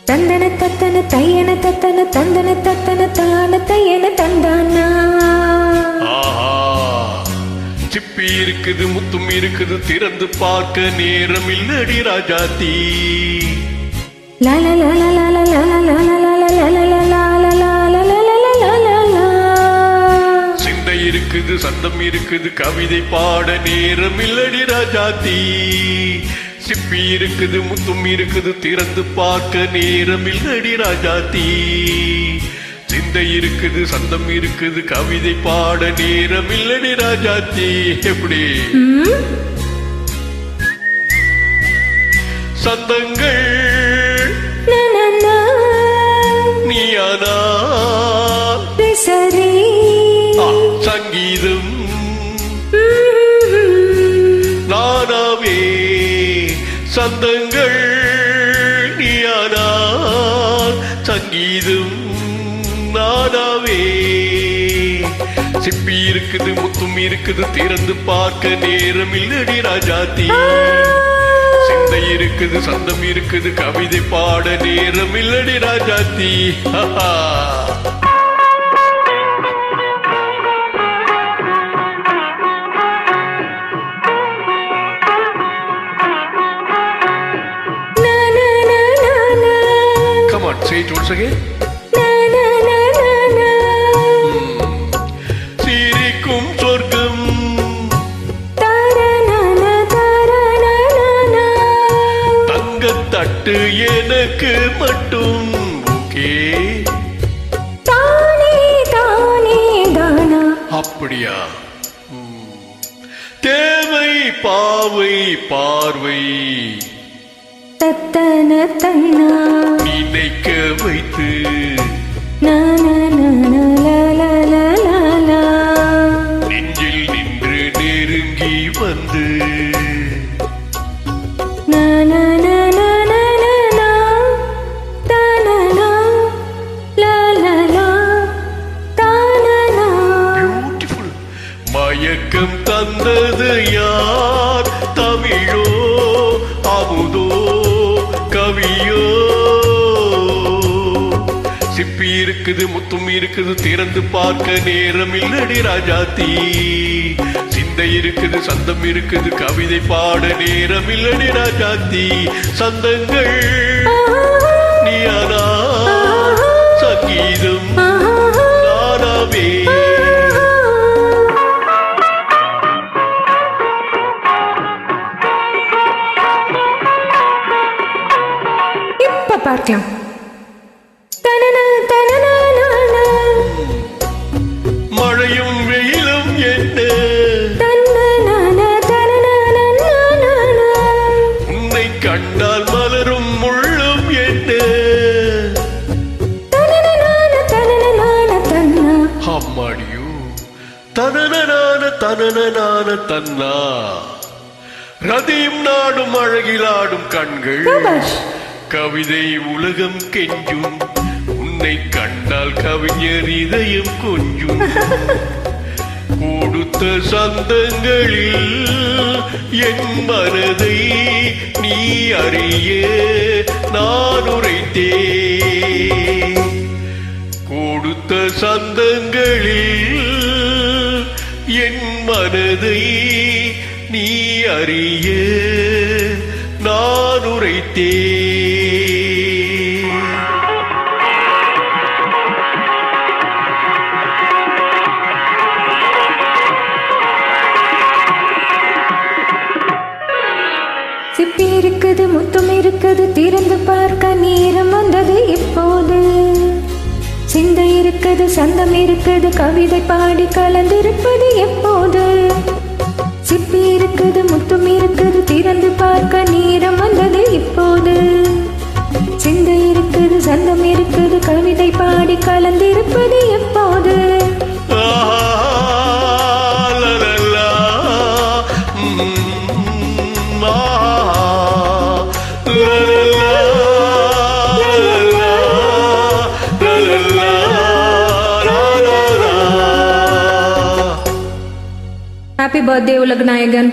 தந்தன தத்தன தையன தத்தன தந்தன தத்தன தான தையன தந்தானா. சிப்பி இருக்குது முத்தும் இருக்குது திறந்து பார்க்க நேரம் இல்லடி ராஜாத்தி. சிந்தை இருக்குது சந்தம் இருக்குது கவிதை பாட நேரம் இல்லடி ராஜாத்தி. சிப்பி இருக்குது முத்தும் இருக்குது திறந்து பார்க்க நேரம் இல்லடி ராஜாத்தி. சிந்தை இருக்குது சந்தம் இருக்குது கவிதை பாட நேரம் இல்லடி ராஜாத்தி. எப்படி சந்தங்கள் நீயானா சரி சங்கீதம் நானாவே. சந்தங்கள் நீயானா சங்கீதம் நானாவே. சிப்பி இருக்குது முத்தும் இருக்குது திறந்து பார்க்க நேரம் இல்லடி ராஜாத்தி. சிந்தை இருக்குது சந்தம் இருக்குது கவிதை பாட நேரம் இல்லடி Rajathi. Come on, say it once again. சிரிக்கும் சொர்க்கம் தங்கத்தட்டு எனக்கு மட்டும் ஓகே. தானே தானே தானா. அப்படியா? தேவை பாவை பார்வை தத்தன தன்னா நினைக்க வைத்து நெஞ்சில் நின்று நெருங்கி வந்து பியூட்டிஃபுல். மயக்கம் தந்தது யார்? தமிழோ அமுதோ கவியோ? சிப்பி இருக்குது முத்தும் இருக்குது திறந்து பார்க்க நேரம் இல்லடி ராஜாத்தி. சிந்தை இருக்குது சந்தம் இருக்குது கவிதை பாட நேரம் இல்லடி ராஜாத்தி. சந்தங்கள் நீயானா சங்கீதம் நானாவே. இப்ப பார்க்கலாம். மழையும் வெயிலும் என்ன உன்னை கண்டால் மலரும் முள்ளும் என்ன? அம்மாடியோ தனனான தனனான தன்னா. ரதியும் நாடும் அழகிலாடும் கண்கள் கவிதை உலகம் கெஞ்சும். உன்னை கண்டால் கவிஞர் இதயம் கொஞ்சும். கொடுத்த சந்தங்களில் என் மனதை நீ அறிய நான் உரைத்தேன். கொடுத்த சந்தங்களில் என் மனதை நீ அறிய நான் உரைத்தேன். சிப்பி இருக்குது முத்தும் இருக்குது திறந்து பார்க்க நேரம் வந்தது இப்போது. சிந்தை இருக்குது சந்தம் இருக்குது கவிதை பாடி கலந்திருப்பது எப்போது. சிப்பி இருக்குது முத்தும் இருக்குது திறந்து பார்க்க நேரம் வந்தது இப்போது. சிந்தை இருக்குது சந்தம் இருக்குது கவிதை பாடி கலந்திருப்பது எப்போது. Happy birthday, Ulagnayagan.